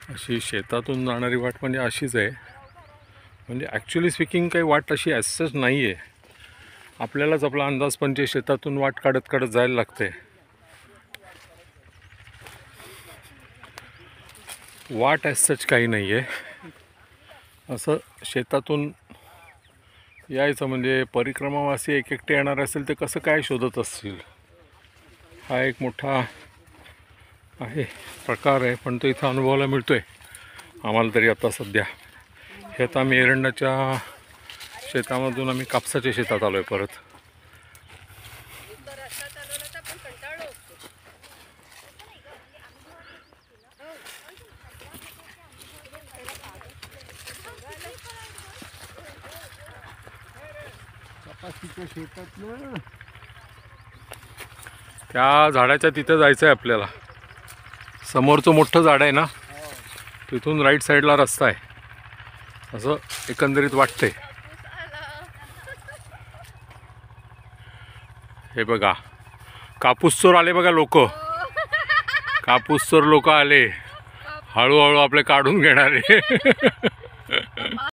अशी शेतातून जाणारी वाट म्हणजे अशीच आहे. म्हणजे ॲक्च्युली स्पीकिंग काही वाट अशी ॲसच नाही आहे. आपल्यालाच आपला अंदाज पण ते शेतातून वाट काढत काढत जायला लागते. वाट ॲसच काही नाही आहे. असं शेतातून यायचं म्हणजे परिक्रमावासी एक एकटे येणार असेल ते कसं काय शोधत असतील. हा एक मोठा आहे प्रकार आहे, पण तो इथं अनुभवायला मिळतो आहे आम्हाला तरी आता सध्या. हे आता आम्ही एरंडाच्या शेतामधून आम्ही कापसाच्या शेतात आलो आहे परत. त्या झाडाच्या तिथं जायचं आहे आपल्याला. समोरचं मोठं झाड आहे ना, तिथून राईट साईडला रस्ता आहे असं एकंदरीत वाटतंय. हे बघा कापूस चोर आले बघा लोक. कापूस चोर लोक आले, हळूहळू आपले काढून घेणारे.